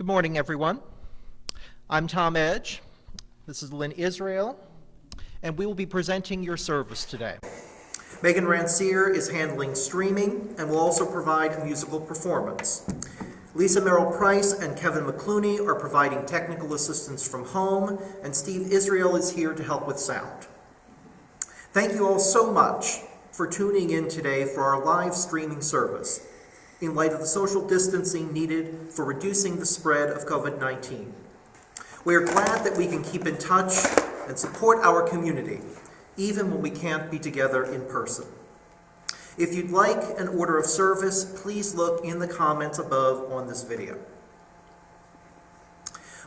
Good morning, everyone. I'm Tom Edge. This is Lynn Israel, and we will be presenting your service today. Megan Rancier is handling streaming and will also provide a musical performance. Lisa Merrill Price and Kevin McClooney are providing technical assistance from home, and Steve Israel is here to help with sound. Thank you all so much for tuning in today for our live streaming service in light of the social distancing needed for reducing the spread of COVID-19. We are glad that we can keep in touch and support our community, even when we can't be together in person. If you'd like an order of service, please look in the comments above on this video.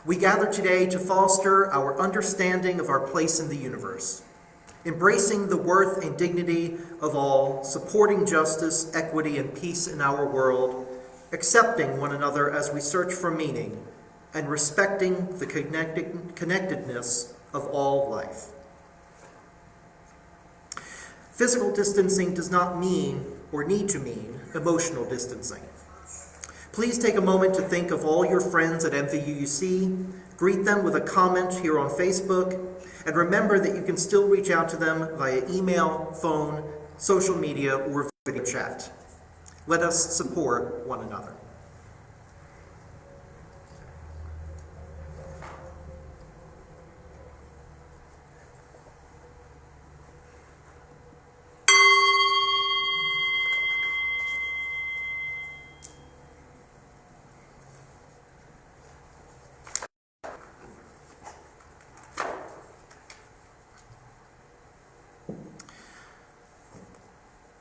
We gather today to foster our understanding of our place in the universe, embracing the worth and dignity of all, supporting justice, equity, and peace in our world, accepting one another as we search for meaning, and respecting the connectedness of all life. Physical distancing does not mean or need to mean emotional distancing. Please take a moment to think of all your friends at MVUUC, greet them with a comment here on Facebook, and remember that you can still reach out to them via email, phone, social media, or video chat. Let us support one another.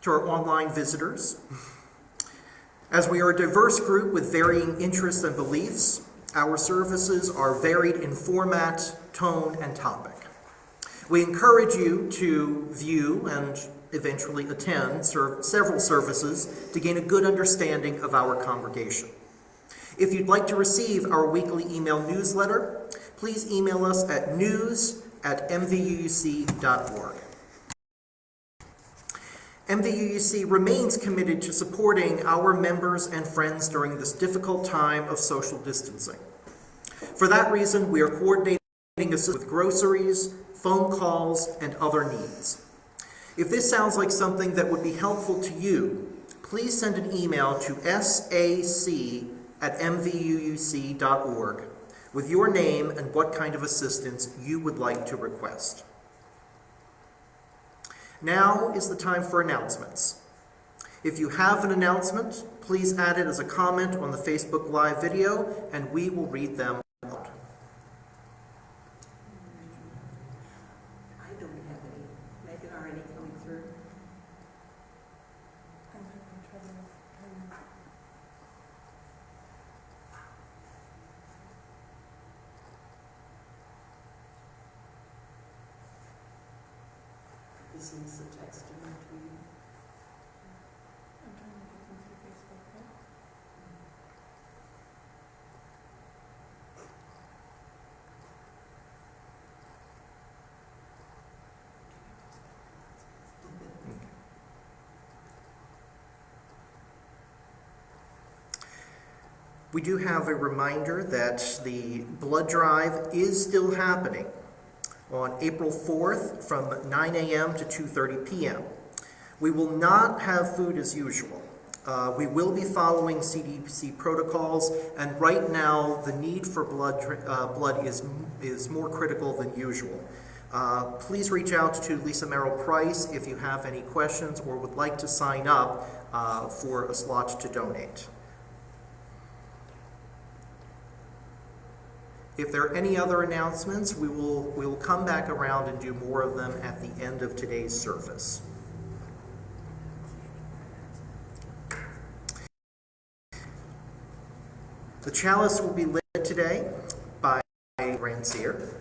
To our online visitors, as we are a diverse group with varying interests and beliefs, our services are varied in format, tone, and topic. We encourage you to view and eventually attend several services to gain a good understanding of our congregation. If you'd like to receive our weekly email newsletter, please email us at news@mvuuc.org. MVUUC remains committed to supporting our members and friends during this difficult time of social distancing. For that reason, we are coordinating assistance with groceries, phone calls, and other needs. If this sounds like something that would be helpful to you, please send an email to sac@mvuuc.org with your name and what kind of assistance you would like to request. Now is the time for announcements. If you have an announcement, please add it as a comment on the Facebook Live video, and we will read them out. I don't have any. Megan, are any coming through? Is Lisa texting them to you? I'm trying to get them through Facebook, right? We do have a reminder that the blood drive is still happening on April 4th from 9 a.m. to 2:30 p.m. We will not have food as usual. We will be following CDC protocols, and right now the need for blood is more critical than usual. Please reach out to Lisa Merrill Price if you have any questions or would like to sign up for a slot to donate. If there are any other announcements, we will come back around and do more of them at the end of today's service. The chalice will be lit today by Rancier.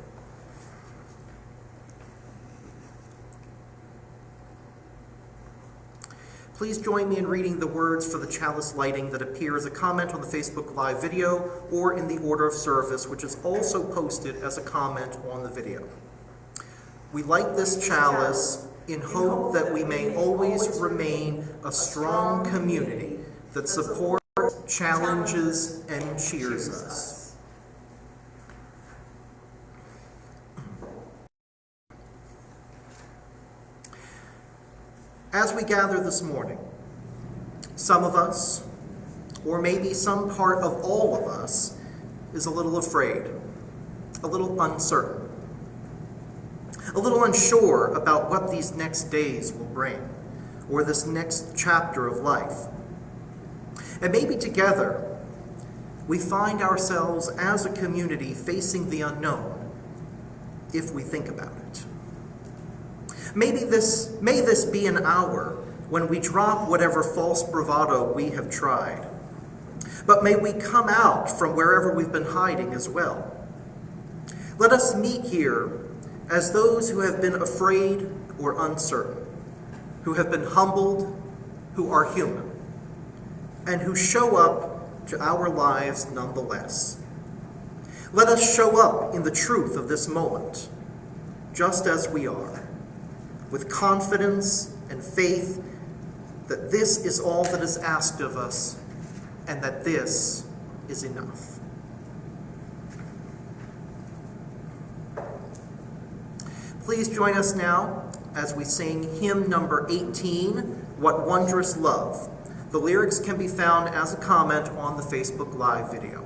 Please join me in reading the words for the chalice lighting that appear as a comment on the Facebook Live video or in the order of service, which is also posted as a comment on the video. We light this chalice in hope that we may always remain a strong community that supports, challenges, and cheers us. As we gather this morning, some of us, or maybe some part of all of us, is a little afraid, a little uncertain, a little unsure about what these next days will bring, or this next chapter of life. And maybe together, we find ourselves as a community facing the unknown, if we think about it. May this be an hour when we drop whatever false bravado we have tried. But may we come out from wherever we've been hiding as well. Let us meet here as those who have been afraid or uncertain, who have been humbled, who are human, and who show up to our lives nonetheless. Let us show up in the truth of this moment, just as we are, with confidence and faith that this is all that is asked of us and that this is enough. Please join us now as we sing hymn number 18, What Wondrous Love. The lyrics can be found as a comment on the Facebook Live video.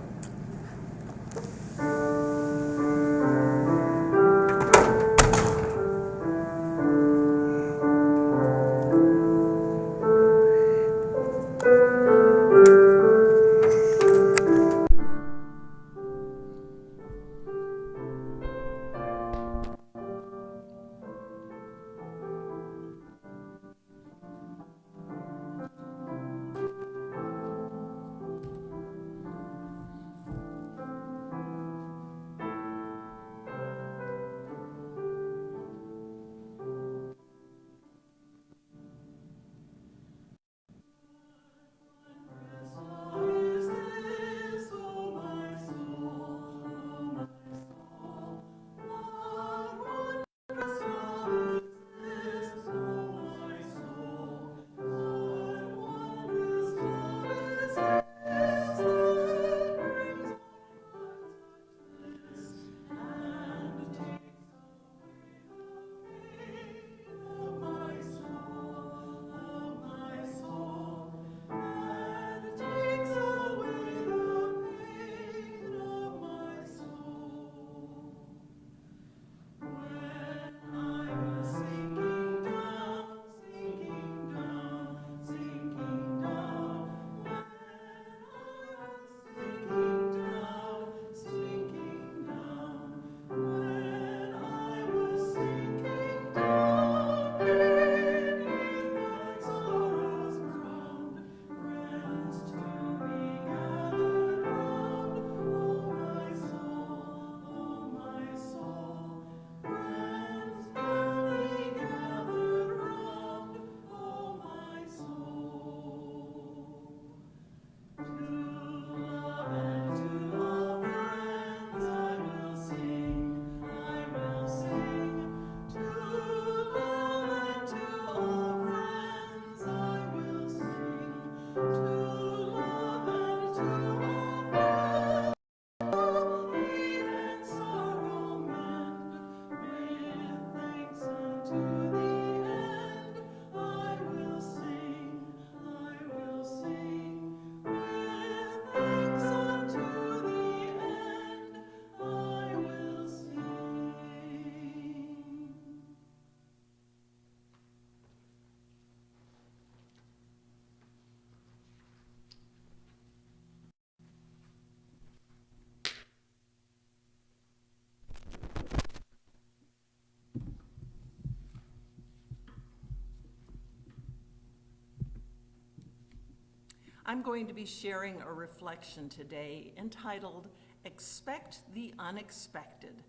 I'm going to be sharing a reflection today entitled, Expect the Unexpected.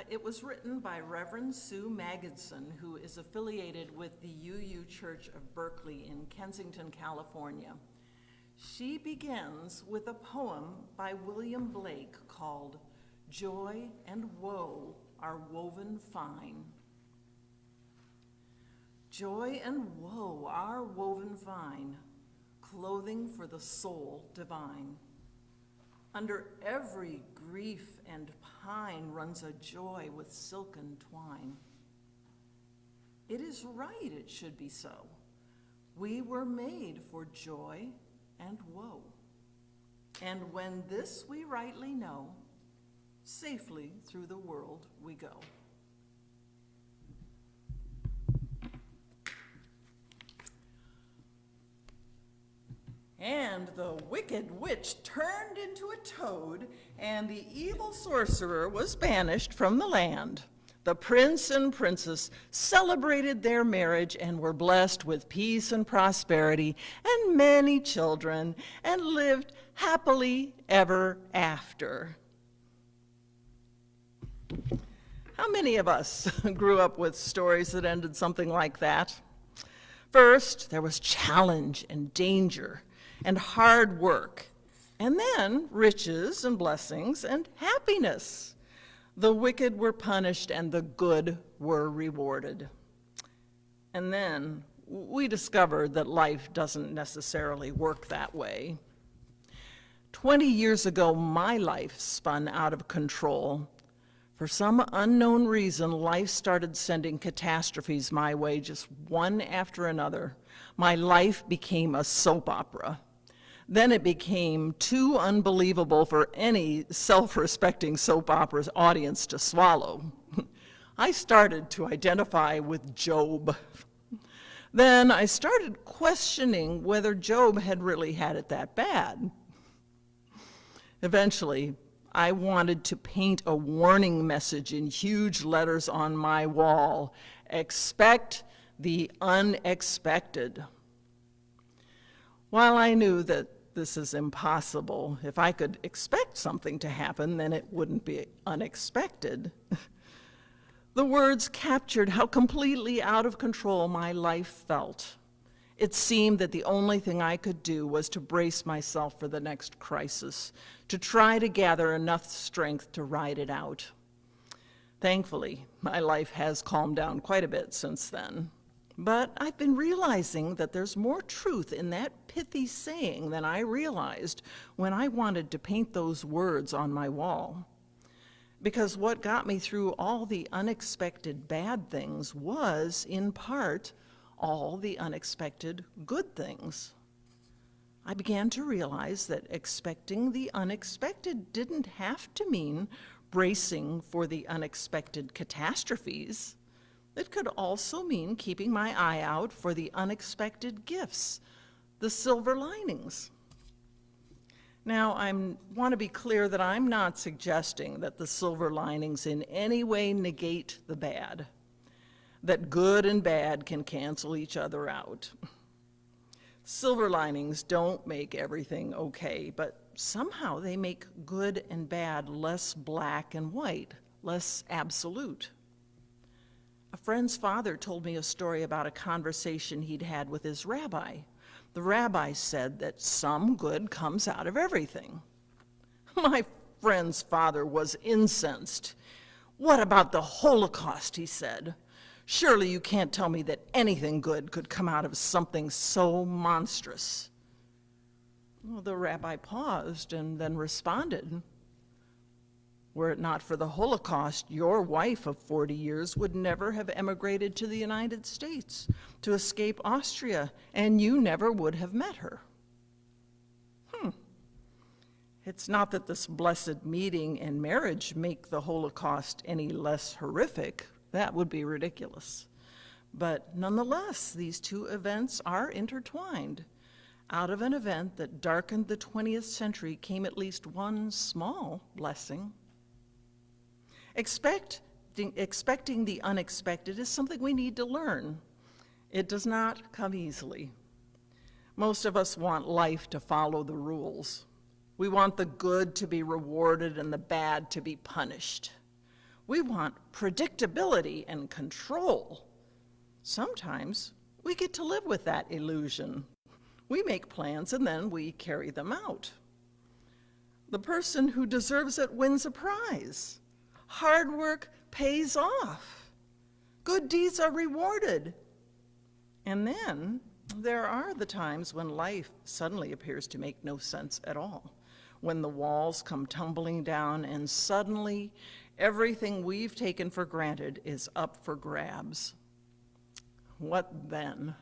It was written by Reverend Sue Magidson, who is affiliated with the UU Church of Berkeley in Kensington, California. She begins with a poem by William Blake called Joy and Woe Are Woven Fine. Joy and woe are woven fine, clothing for the soul divine. Under every grief and pine runs a joy with silken twine. It is right it should be so, We were made for joy and woe. And when this we rightly know, safely through the world we go. And the wicked witch turned into a toad, and the evil sorcerer was banished from the land. The prince and princess celebrated their marriage and were blessed with peace and prosperity and many children, and lived happily ever after. How many of us grew up with stories that ended something like that? First, there was challenge and danger and hard work, and then riches and blessings and happiness. The wicked were punished and the good were rewarded. And then we discovered that life doesn't necessarily work that way. 20 years ago, my life spun out of control. For some unknown reason, life started sending catastrophes my way, just one after another. My life became a soap opera. Then it became too unbelievable for any self-respecting soap opera's audience to swallow. I started to identify with Job. Then I started questioning whether Job had really had it that bad. Eventually, I wanted to paint a warning message in huge letters on my wall: expect the unexpected. While I knew that this is impossible, if I could expect something to happen, then it wouldn't be unexpected. The words captured how completely out of control my life felt. It seemed that the only thing I could do was to brace myself for the next crisis, to try to gather enough strength to ride it out. Thankfully, my life has calmed down quite a bit since then. But I've been realizing that there's more truth in that pithy saying than I realized when I wanted to paint those words on my wall. Because what got me through all the unexpected bad things was, in part, all the unexpected good things. I began to realize that expecting the unexpected didn't have to mean bracing for the unexpected catastrophes. It could also mean keeping my eye out for the unexpected gifts, the silver linings. Now, I want to be clear that I'm not suggesting that the silver linings in any way negate the bad, that good and bad can cancel each other out. Silver linings don't make everything okay, but somehow they make good and bad less black and white, less absolute. A friend's father told me a story about a conversation he'd had with his rabbi. The rabbi said that some good comes out of everything. My friend's father was incensed. "What about the Holocaust?" he said. "Surely you can't tell me that anything good could come out of something so monstrous." Well, the rabbi paused and then responded, "Were it not for the Holocaust, your wife of 40 years would never have emigrated to the United States to escape Austria, and you never would have met her." It's not that this blessed meeting and marriage make the Holocaust any less horrific. That would be ridiculous. But nonetheless, these two events are intertwined. Out of an event that darkened the 20th century came at least one small blessing. Expecting the unexpected is something we need to learn. It does not come easily. Most of us want life to follow the rules. We want the good to be rewarded and the bad to be punished. We want predictability and control. Sometimes we get to live with that illusion. We make plans and then we carry them out. The person who deserves it wins a prize. Hard work pays off. Good deeds are rewarded. And then there are the times when life suddenly appears to make no sense at all, when the walls come tumbling down and suddenly everything we've taken for granted is up for grabs. What then?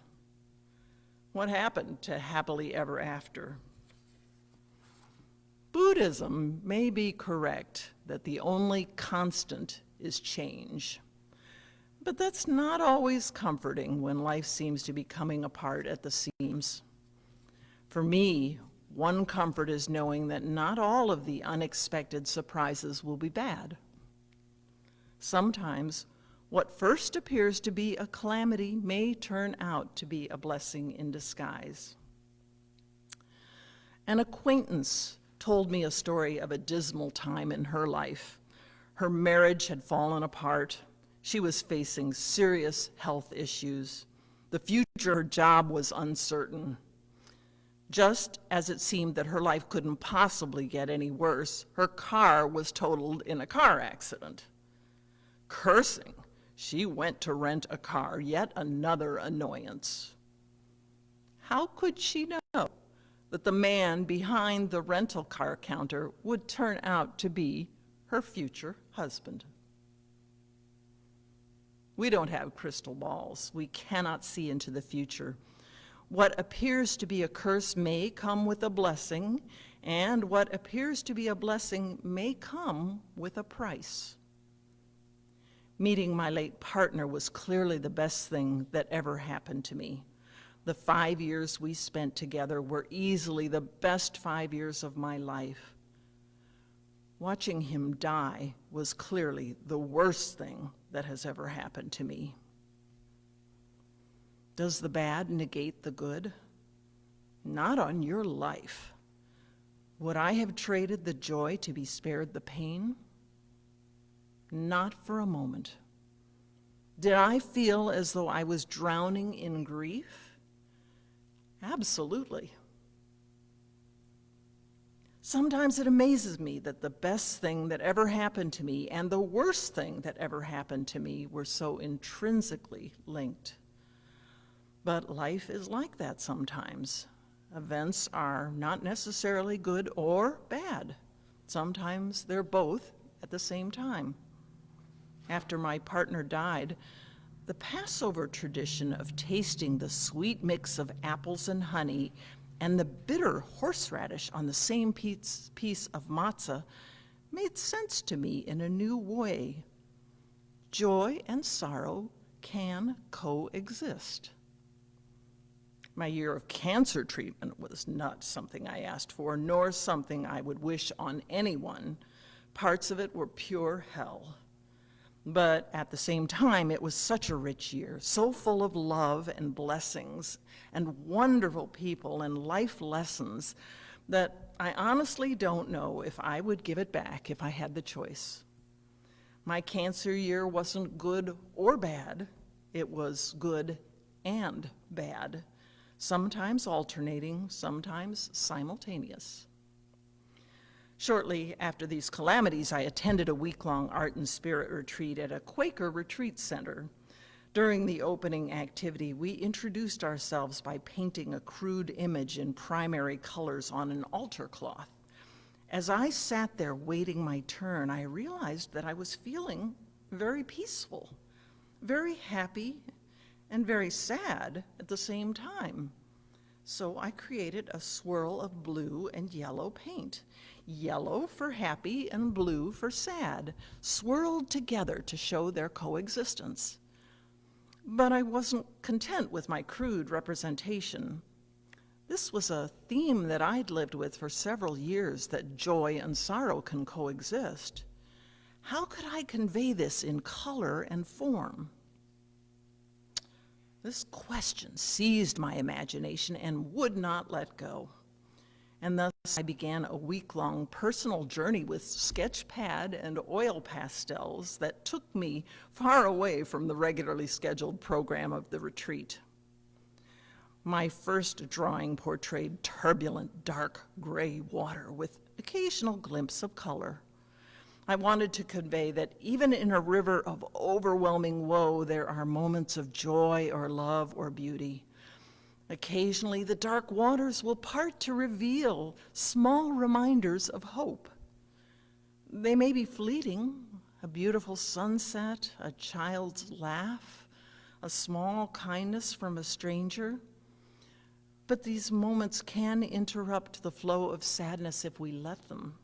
What happened to happily ever after? Buddhism may be correct that the only constant is change. But that's not always comforting when life seems to be coming apart at the seams. For me, one comfort is knowing that not all of the unexpected surprises will be bad. Sometimes, what first appears to be a calamity may turn out to be a blessing in disguise. An acquaintance told me a story of a dismal time in her life. Her marriage had fallen apart. She was facing serious health issues. The future of her job was uncertain. Just as it seemed that her life couldn't possibly get any worse, her car was totaled in a car accident. Cursing, she went to rent a car, yet another annoyance. How could she know that the man behind the rental car counter would turn out to be her future husband? We don't have crystal balls. We cannot see into the future. What appears to be a curse may come with a blessing, and what appears to be a blessing may come with a price. Meeting my late partner was clearly the best thing that ever happened to me. The 5 years we spent together were easily the best 5 years of my life. Watching him die was clearly the worst thing that has ever happened to me. Does the bad negate the good? Not on your life. Would I have traded the joy to be spared the pain? Not for a moment. Did I feel as though I was drowning in grief? Absolutely. Sometimes it amazes me that the best thing that ever happened to me and the worst thing that ever happened to me were so intrinsically linked. But life is like that sometimes. Events are not necessarily good or bad. Sometimes they're both at the same time. After my partner died, the Passover tradition of tasting the sweet mix of apples and honey and the bitter horseradish on the same piece of matzah made sense to me in a new way. Joy and sorrow can coexist. My year of cancer treatment was not something I asked for, nor something I would wish on anyone. Parts of it were pure hell. But at the same time, it was such a rich year, so full of love and blessings and wonderful people and life lessons that I honestly don't know if I would give it back if I had the choice. My cancer year wasn't good or bad. It was good and bad, sometimes alternating, sometimes simultaneous. Shortly after these calamities, I attended a week-long art and spirit retreat at a Quaker retreat center. During the opening activity, we introduced ourselves by painting a crude image in primary colors on an altar cloth. As I sat there waiting my turn, I realized that I was feeling very peaceful, very happy, and very sad at the same time. So I created a swirl of blue and yellow paint. Yellow for happy and blue for sad, swirled together to show their coexistence. But I wasn't content with my crude representation. This was a theme that I'd lived with for several years, that joy and sorrow can coexist. How could I convey this in color and form? This question seized my imagination and would not let go. And thus I began a week-long personal journey with sketch pad and oil pastels that took me far away from the regularly scheduled program of the retreat. My first drawing portrayed turbulent, dark gray water with occasional glimpse of color. I wanted to convey that even in a river of overwhelming woe, there are moments of joy or love or beauty. Occasionally, the dark waters will part to reveal small reminders of hope. They may be fleeting, a beautiful sunset, a child's laugh, a small kindness from a stranger. But these moments can interrupt the flow of sadness if we let them.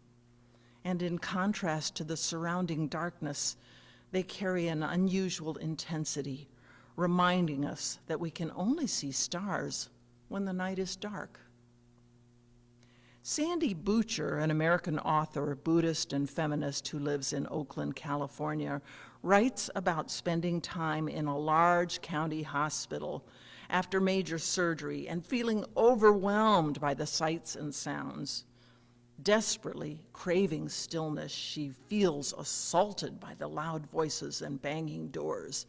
And in contrast to the surrounding darkness, they carry an unusual intensity, reminding us that we can only see stars when the night is dark. Sandy Butcher, an American author, Buddhist, and feminist who lives in Oakland, California, writes about spending time in a large county hospital after major surgery and feeling overwhelmed by the sights and sounds. Desperately craving stillness, she feels assaulted by the loud voices and banging doors,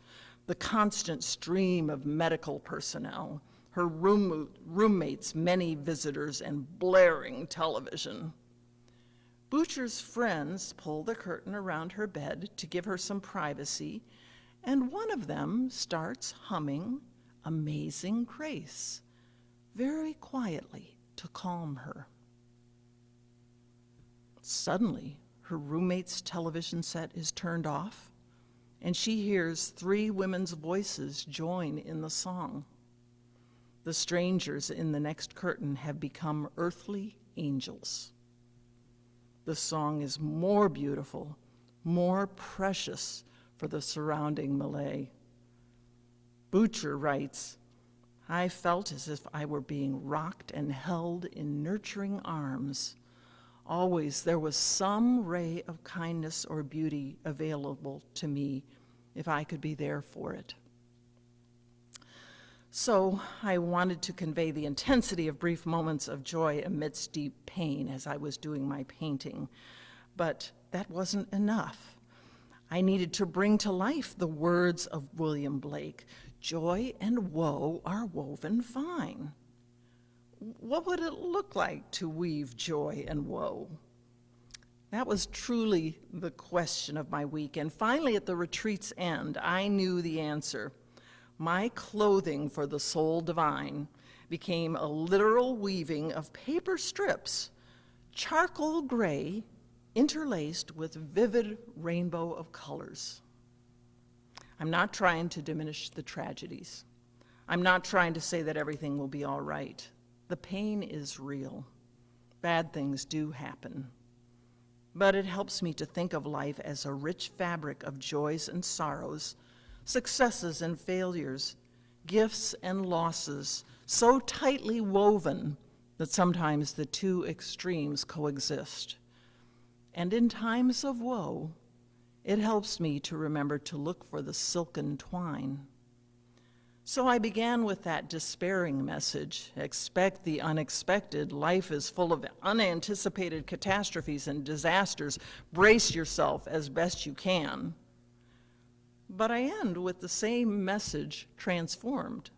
the constant stream of medical personnel, her roommates' many visitors, and blaring television. Butcher's friends pull the curtain around her bed to give her some privacy, and one of them starts humming Amazing Grace, very quietly to calm her. Suddenly, her roommate's television set is turned off, and she hears 3 women's voices join in the song. The strangers in the next curtain have become earthly angels. The song is more beautiful, more precious for the surrounding melee. Butcher writes, "I felt as if I were being rocked and held in nurturing arms. Always there was some ray of kindness or beauty available to me if I could be there for it." So I wanted to convey the intensity of brief moments of joy amidst deep pain as I was doing my painting, but that wasn't enough. I needed to bring to life the words of William Blake, "Joy and woe are woven fine." What would it look like to weave joy and woe? That was truly the question of my week, and finally at the retreat's end, I knew the answer. My clothing for the soul divine became a literal weaving of paper strips, charcoal gray, interlaced with vivid rainbow of colors. I'm not trying to diminish the tragedies. I'm not trying to say that everything will be all right. The pain is real. Bad things do happen. But it helps me to think of life as a rich fabric of joys and sorrows, successes and failures, gifts and losses, so tightly woven that sometimes the two extremes coexist. And in times of woe, it helps me to remember to look for the silken twine. So I began with that despairing message: expect the unexpected. Life is full of unanticipated catastrophes and disasters. Brace yourself as best you can. But I end with the same message transformed.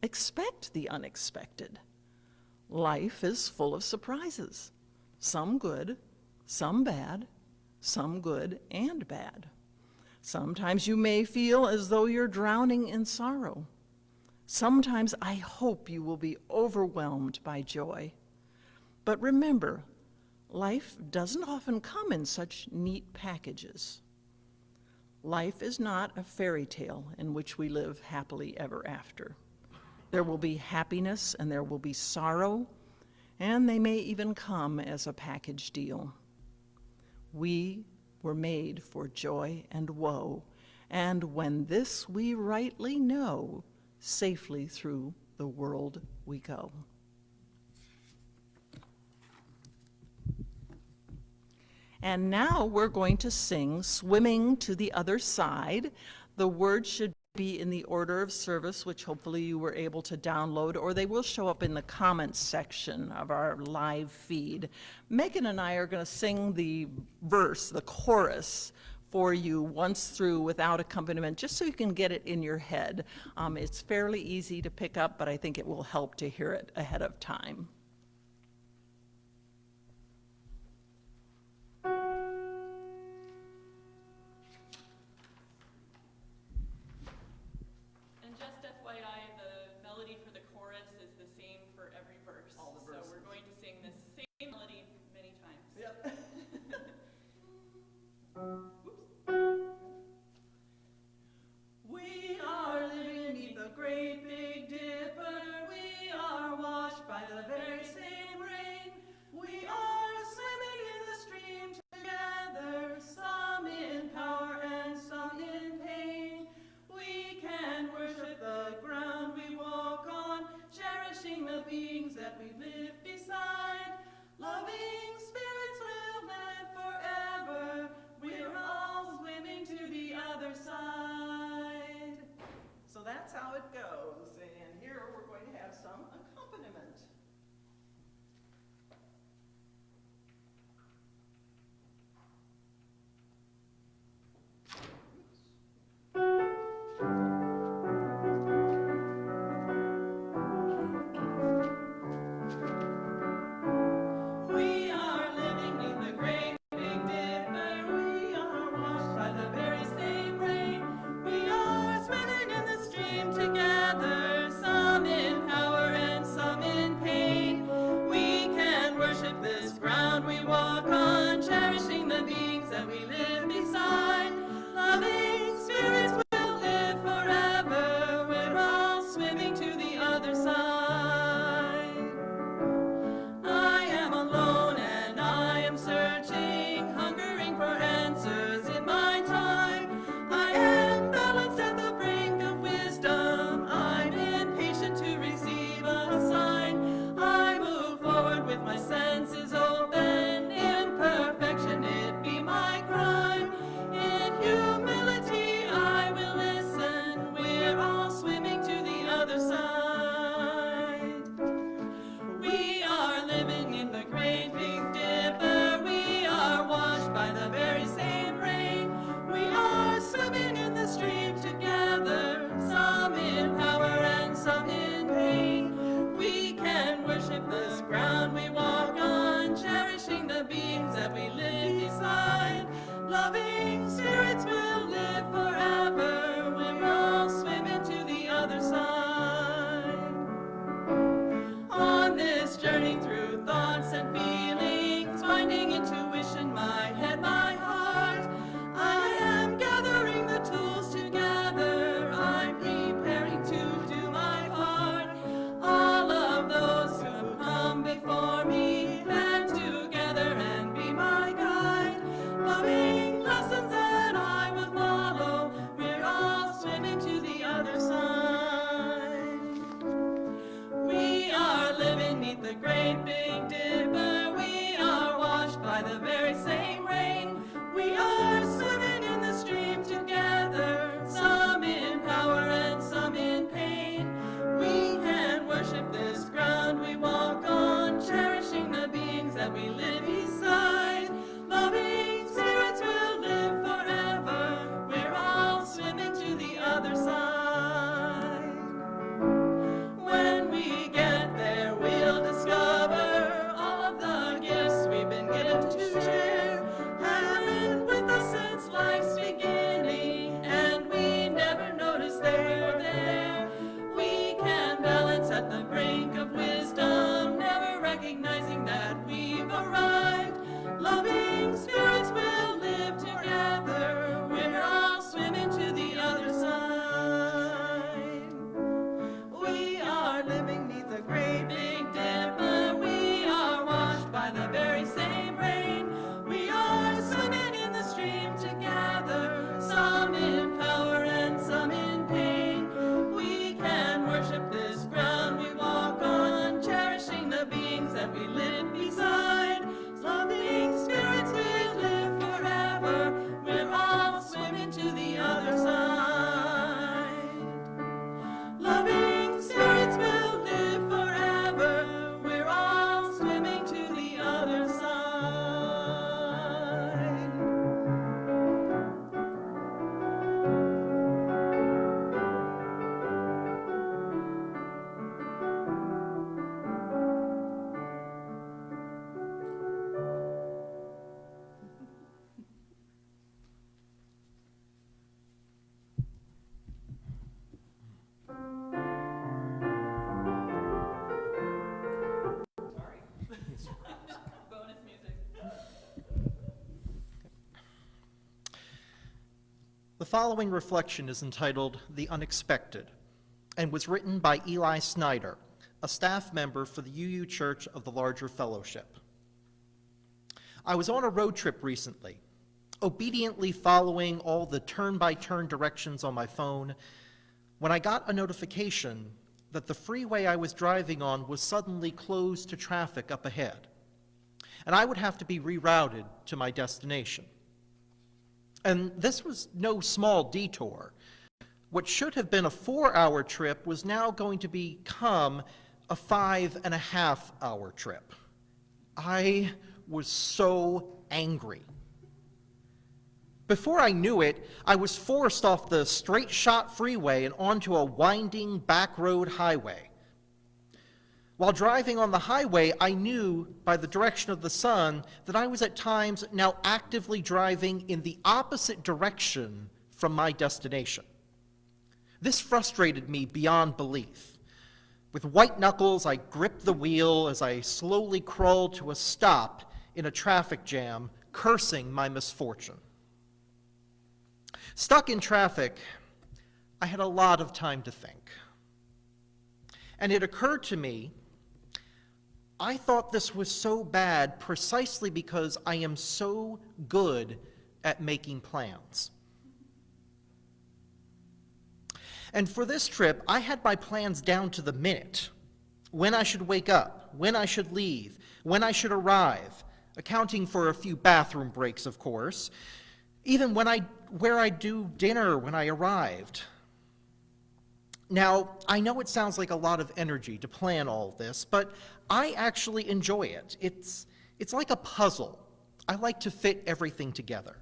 Expect the unexpected. Life is full of surprises, some good, some bad, some good and bad. Sometimes you may feel as though you're drowning in sorrow. Sometimes I hope you will be overwhelmed by joy. But remember, life doesn't often come in such neat packages. Life is not a fairy tale in which we live happily ever after. There will be happiness and there will be sorrow, and they may even come as a package deal. We were made for joy and woe, and when this we rightly know, safely through the world we go. And now we're going to sing "Swimming to the Other Side." The words should be in the order of service, which hopefully you were able to download, or they will show up in the comments section of our live feed. Megan and I are going to sing the verse, the chorus, for you once through without accompaniment, just so you can get it in your head. It's fairly easy to pick up, but I think it will help to hear it ahead of time. We are living beneath the great big dipper. We The following reflection is entitled The Unexpected and was written by Eli Snyder, a staff member for the UU Church of the Larger Fellowship. I was on a road trip recently, obediently following all the turn-by-turn directions on my phone, when I got a notification that the freeway I was driving on was suddenly closed to traffic up ahead, and I would have to be rerouted to my destination. And this was no small detour. What should have been a 4-hour trip was now going to become a 5.5-hour trip. I was so angry. Before I knew it, I was forced off the straight-shot freeway and onto a winding back-road highway. While driving on the highway, I knew by the direction of the sun that I was at times now actively driving in the opposite direction from my destination. This frustrated me beyond belief. With white knuckles, I gripped the wheel as I slowly crawled to a stop in a traffic jam, cursing my misfortune. Stuck in traffic, I had a lot of time to think. And it occurred to me, I thought this was so bad precisely because I am so good at making plans. And for this trip, I had my plans down to the minute. When I should wake up, when I should leave, when I should arrive, accounting for a few bathroom breaks, of course, even where I'd do dinner when I arrived. Now, I know it sounds like a lot of energy to plan all this, but I actually enjoy it. It's like a puzzle. I like to fit everything together.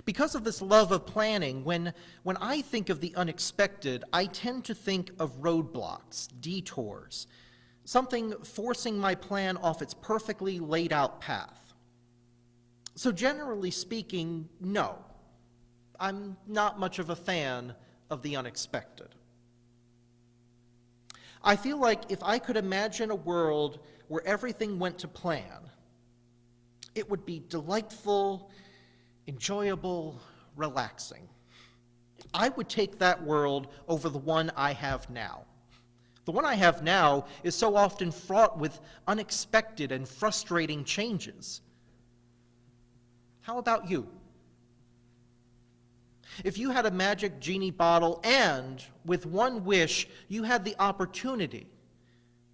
Because of this love of planning, when I think of the unexpected, I tend to think of roadblocks, detours, something forcing my plan off its perfectly laid out path. So generally speaking, no, I'm not much of a fan of the unexpected. I feel like if I could imagine a world where everything went to plan, it would be delightful, enjoyable, relaxing. I would take that world over the one I have now. The one I have now is so often fraught with unexpected and frustrating changes. How about you? If you had a magic genie bottle and, with one wish, you had the opportunity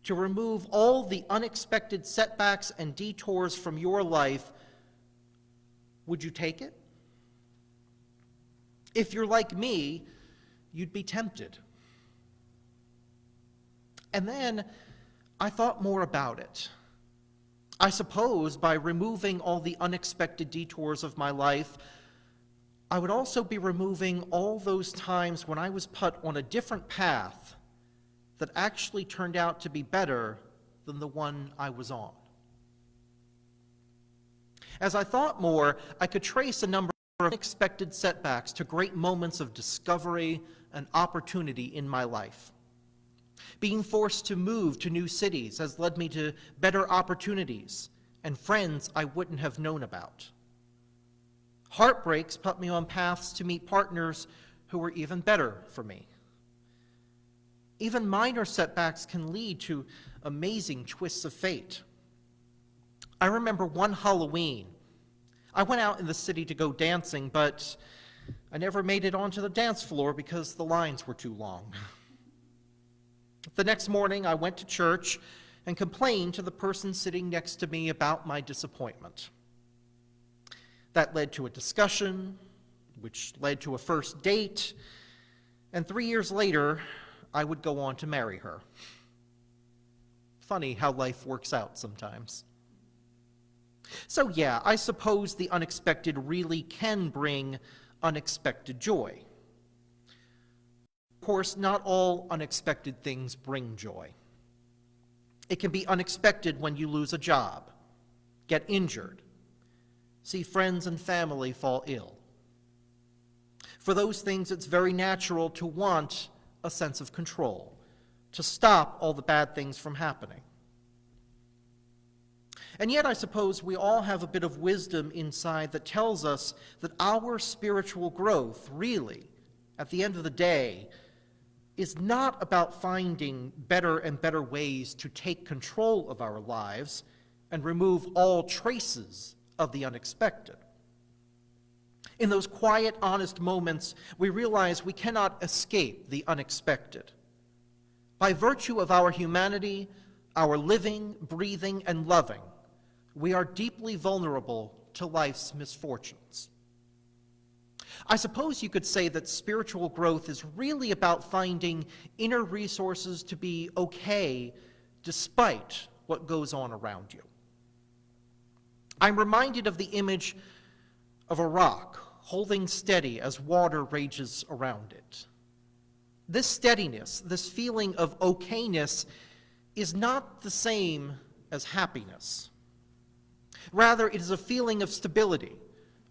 to remove all the unexpected setbacks and detours from your life, would you take it? If you're like me, you'd be tempted. And then I thought more about it. I suppose by removing all the unexpected detours of my life, I would also be removing all those times when I was put on a different path that actually turned out to be better than the one I was on. As I thought more, I could trace a number of unexpected setbacks to great moments of discovery and opportunity in my life. Being forced to move to new cities has led me to better opportunities and friends I wouldn't have known about. Heartbreaks put me on paths to meet partners who were even better for me. Even minor setbacks can lead to amazing twists of fate. I remember one Halloween. I went out in the city to go dancing, but I never made it onto the dance floor because the lines were too long. The next morning, I went to church and complained to the person sitting next to me about my disappointment. That led to a discussion, which led to a first date, and 3 years later, I would go on to marry her. Funny how life works out sometimes. So yeah, I suppose the unexpected really can bring unexpected joy. Of course, not all unexpected things bring joy. It can be unexpected when you lose a job, get injured, see friends and family fall ill. For those things, it's very natural to want a sense of control, to stop all the bad things from happening. And yet I suppose we all have a bit of wisdom inside that tells us that our spiritual growth, really, at the end of the day, is not about finding better and better ways to take control of our lives and remove all traces of the unexpected. In those quiet, honest moments, we realize we cannot escape the unexpected. By virtue of our humanity, our living, breathing, and loving, we are deeply vulnerable to life's misfortunes. I suppose you could say that spiritual growth is really about finding inner resources to be okay despite what goes on around you. I'm reminded of the image of a rock holding steady as water rages around it. This steadiness, this feeling of okayness, is not the same as happiness. Rather, it is a feeling of stability,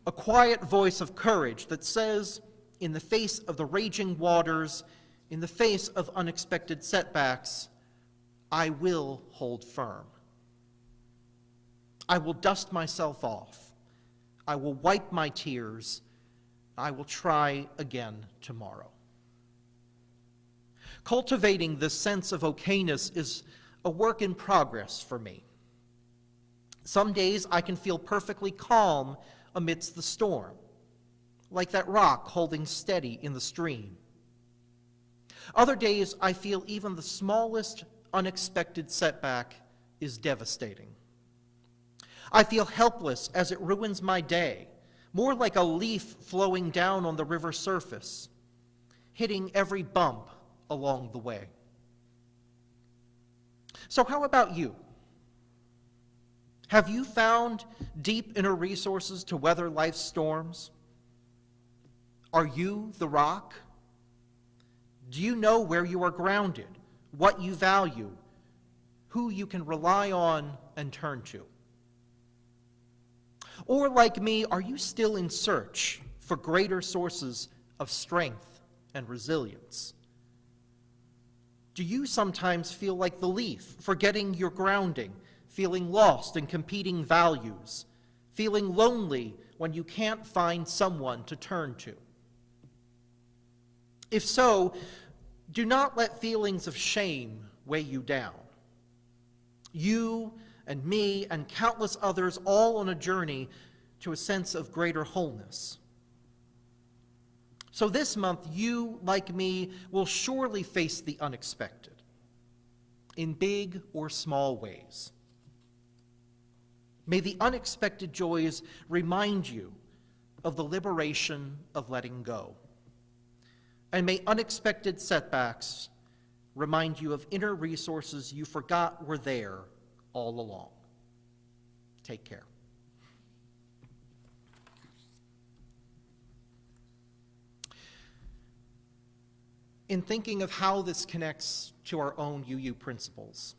a quiet voice of courage that says, in the face of the raging waters, in the face of unexpected setbacks, I will hold firm. I will dust myself off. I will wipe my tears. I will try again tomorrow. Cultivating this sense of okayness is a work in progress for me. Some days I can feel perfectly calm amidst the storm, like that rock holding steady in the stream. Other days I feel even the smallest unexpected setback is devastating. I feel helpless as it ruins my day, more like a leaf flowing down on the river surface, hitting every bump along the way. So how about you? Have you found deep inner resources to weather life's storms? Are you the rock? Do you know where you are grounded, what you value, who you can rely on and turn to? Or, like me, are you still in search for greater sources of strength and resilience? Do you sometimes feel like the leaf, forgetting your grounding, feeling lost in competing values, feeling lonely when you can't find someone to turn to? If so, do not let feelings of shame weigh you down. You and me and countless others all on a journey to a sense of greater wholeness. So this month, you, like me, will surely face the unexpected in big or small ways. May the unexpected joys remind you of the liberation of letting go. And may unexpected setbacks remind you of inner resources you forgot were there all along. Take care. In thinking of how this connects to our own UU principles,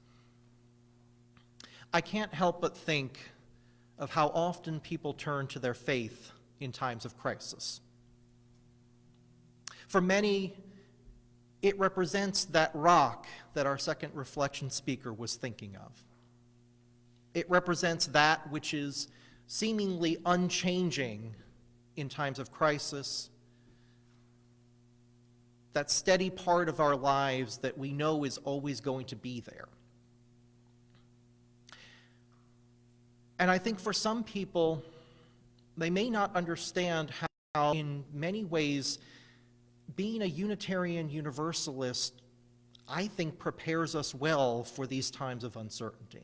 I can't help but think of how often people turn to their faith in times of crisis. For many, it represents that rock that our second reflection speaker was thinking of. It represents that which is seemingly unchanging in times of crisis, that steady part of our lives that we know is always going to be there. And I think for some people, they may not understand how, in many ways, being a Unitarian Universalist, I think, prepares us well for these times of uncertainty.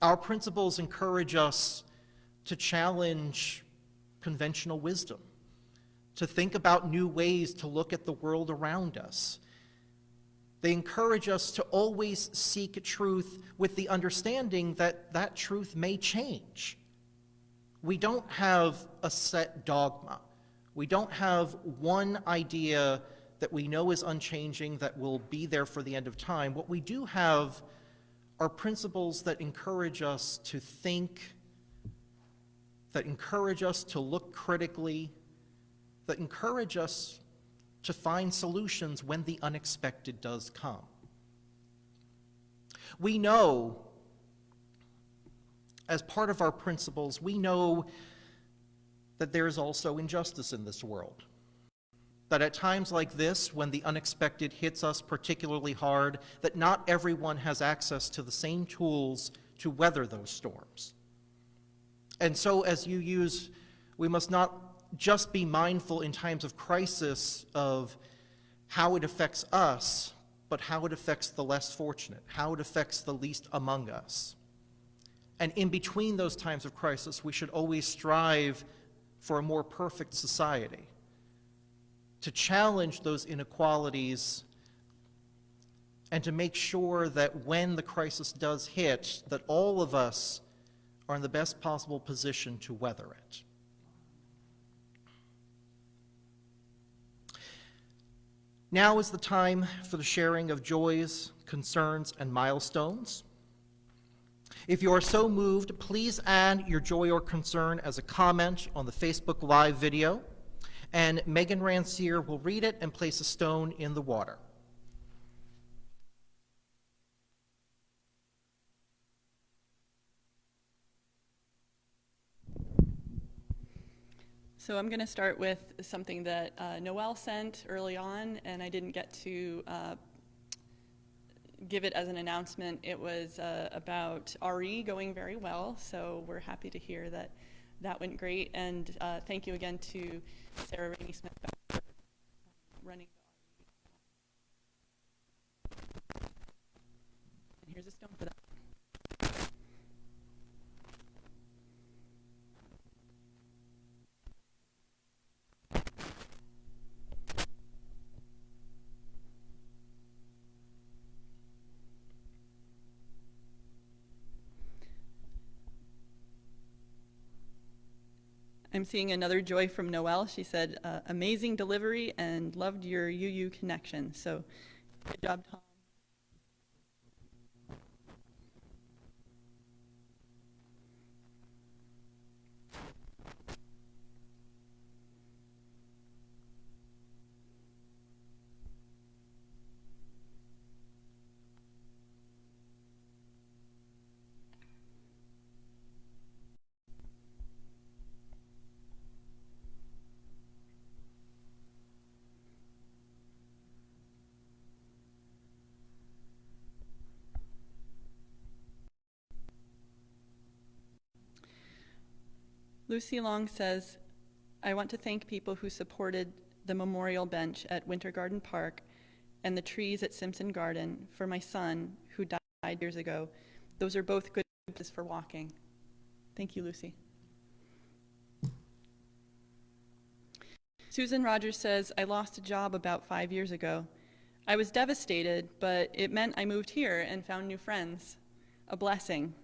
Our principles encourage us to challenge conventional wisdom, to think about new ways to look at the world around us. They encourage us to always seek truth with the understanding that that truth may change. We don't have a set dogma. We don't have one idea that we know is unchanging that will be there for the end of time. What we do have are principles that encourage us to think, that encourage us to look critically, that encourage us to find solutions when the unexpected does come. We know as part of our principles, we know that there is also injustice in this world. That at times like this, when the unexpected hits us particularly hard, that not everyone has access to the same tools to weather those storms. And so as UUs, we must not just be mindful in times of crisis of how it affects us, but how it affects the less fortunate, how it affects the least among us. And in between those times of crisis, we should always strive for a more perfect society, to challenge those inequalities and to make sure that when the crisis does hit, that all of us are in the best possible position to weather it. Now is the time for the sharing of joys, concerns, and milestones. If you are so moved, please add your joy or concern as a comment on the Facebook Live video, and Megan Rancier will read it and place a stone in the water. So I'm going to start with something that Noelle sent early on, and I didn't get to give it as an announcement. It was about RE going very well, so we're happy to hear that that went great. And thank you again to Sarah Rainey-Smith for running the RE. And here's a stone for that. I'm seeing another joy from Noelle. She said, amazing delivery and loved your UU connection. So good job, Tom. Lucy Long says, I want to thank people who supported the memorial bench at Winter Garden Park and the trees at Simpson Garden for my son who died years ago. Those are both good places for walking. Thank you, Lucy. Susan Rogers says, I lost a job about 5 years ago. I was devastated, but it meant I moved here and found new friends. A blessing.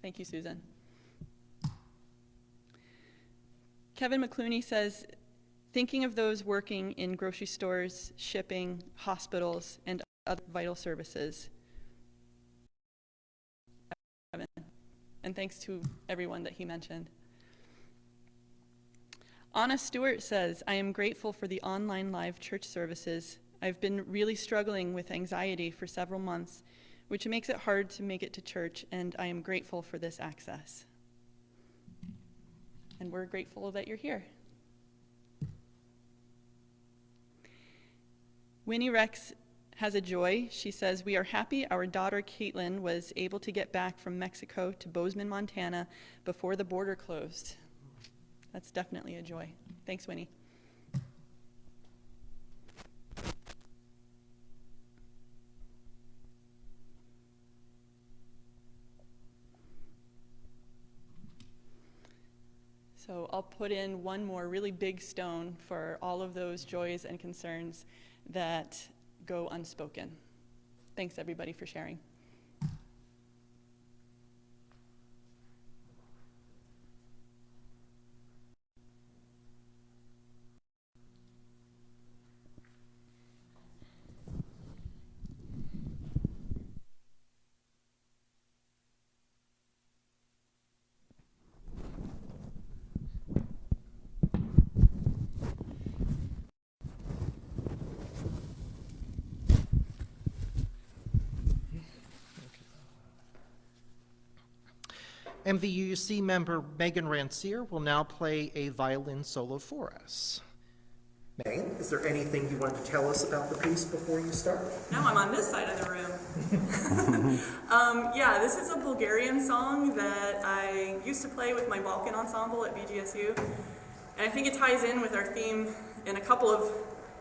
Thank you, Susan. Kevin McClooney says, thinking of those working in grocery stores, shipping, hospitals, and other vital services. And thanks to everyone that he mentioned. Anna Stewart says, I am grateful for the online live church services. I've been really struggling with anxiety for several months, which makes it hard to make it to church, and I am grateful for this access. And we're grateful that you're here. Winnie Rex has a joy. She says, we are happy our daughter Caitlin was able to get back from Mexico to Bozeman, Montana before the border closed. That's definitely a joy. Thanks, Winnie. So I'll put in one more really big stone for all of those joys and concerns that go unspoken. Thanks, everybody, for sharing. MVUC member Megan Rancier will now play a violin solo for us. Megan, is there anything you want to tell us about the piece before you start? Now I'm on this side of the room. Yeah, this is a Bulgarian song that I used to play with my Balkan ensemble at BGSU. And I think it ties in with our theme in a couple of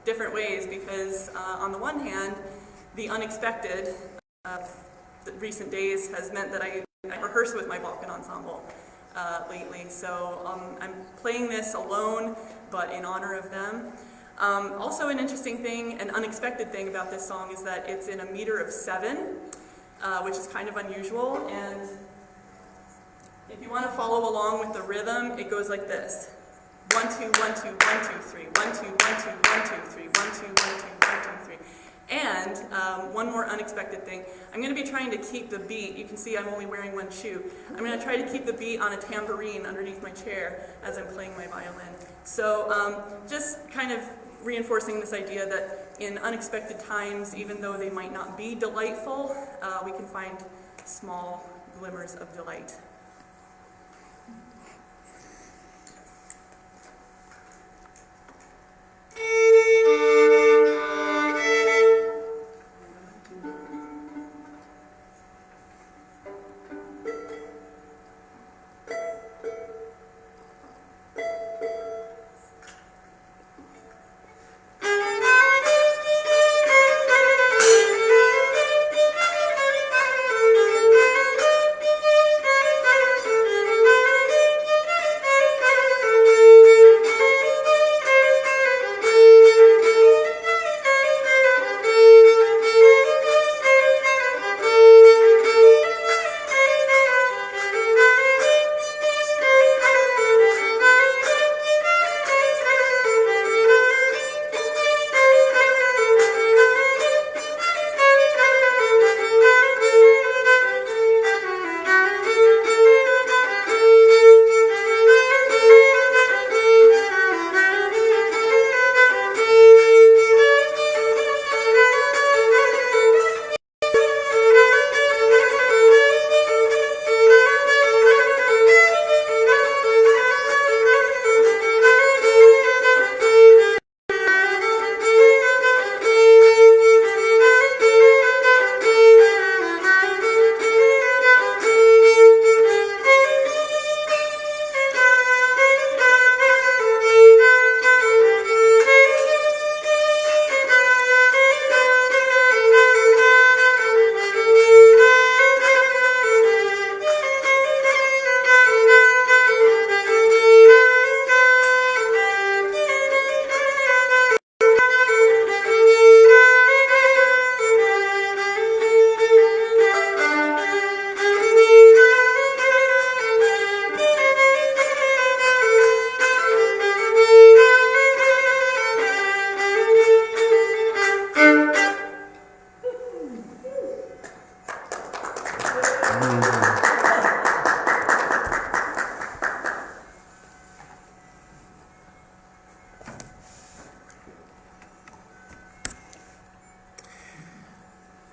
different ways because on the one hand, the unexpected of the recent days has meant that I rehearse with my Balkan ensemble lately. So I'm playing this alone, but in honor of them. Also an interesting thing, an unexpected thing about this song is that it's in a meter of 7, which is kind of unusual. And if you want to follow along with the rhythm, it goes like this. 1, 2, 1, 2, 1, 2, 3. 1, 2, 1, 2, 1, 2, 3. 1, 2, 1, 2, 1, 2, 3. And one more unexpected thing, I'm going to be trying to keep the beat. You can see I'm only wearing one shoe. I'm going to try to keep the beat on a tambourine underneath my chair as I'm playing my violin. So just kind of reinforcing this idea that in unexpected times, even though they might not be delightful, we can find small glimmers of delight.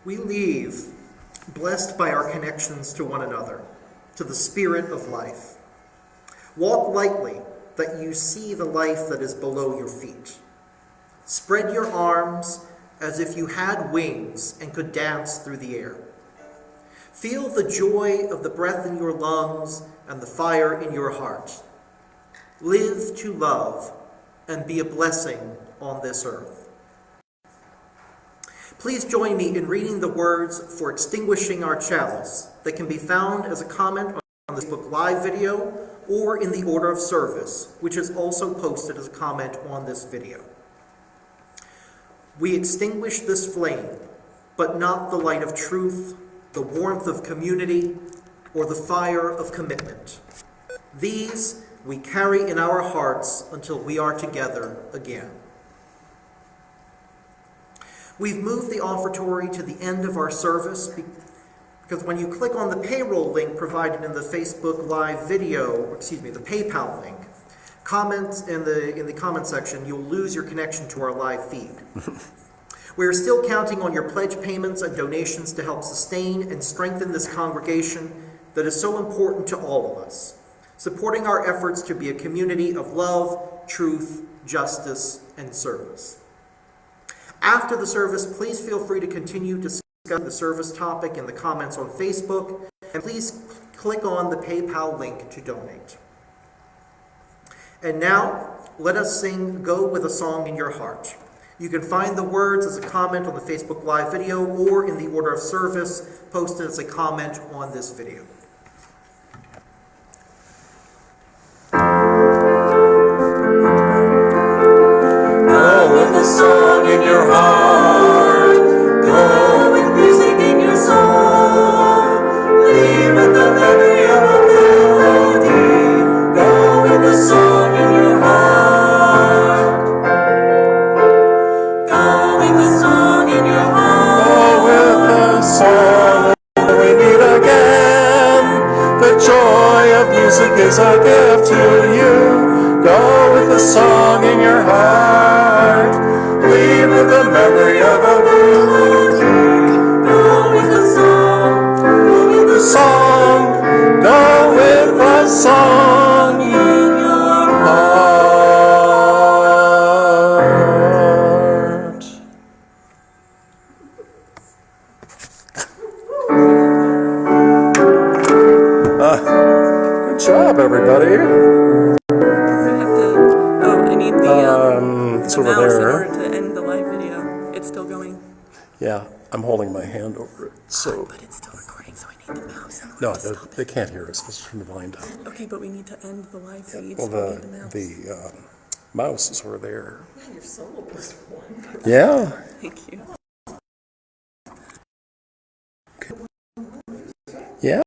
We leave blessed by our connections to one another, to the spirit of life. Walk lightly, that you see the life that is below your feet. Spread your arms as if you had wings and could dance through the air. Feel the joy of the breath in your lungs and the fire in your heart. Live to love and be a blessing on this earth. Please join me in reading the words for extinguishing our chalice that can be found as a comment on the Facebook Live video or in the order of service, which is also posted as a comment on this video. We extinguish this flame, but not the light of truth, the warmth of community, or the fire of commitment. These we carry in our hearts until we are together again. We've moved the offertory to the end of our service because when you click on the payroll link provided in the Facebook Live video, the PayPal link, comments in the comment section, you'll lose your connection to our live feed. We're still counting on your pledge payments and donations to help sustain and strengthen this congregation that is so important to all of us, supporting our efforts to be a community of love, truth, justice, and service. After the service, please feel free to continue discussing the service topic in the comments on Facebook, and please click on the PayPal link to donate. And now, let us sing Go With a Song in Your Heart. You can find the words as a comment on the Facebook Live video or in the order of service posted as a comment on this video. Go with a song in your heart. Go with music in your soul. Leave with the memory of a melody. Go with a song in your heart. Go with a song in your heart. Go with a song we meet again. The joy of music is a gift to you. Go with a song in your heart. Leave with the memory of a melody. Go with a song. Go with a song. Go with a song in your heart. Good job, everybody. I need It's the over mouse in there. order to end the live video. It's still going. Yeah, I'm holding my hand over it, so But it's still recording, so I need the mouse. no, they can't hear us. Let's turn the volume down. Okay, but we need to end the live feed. Well, so we need the mouse. the mouse is over there. Your solo was one. Yeah. Thank you. Yeah.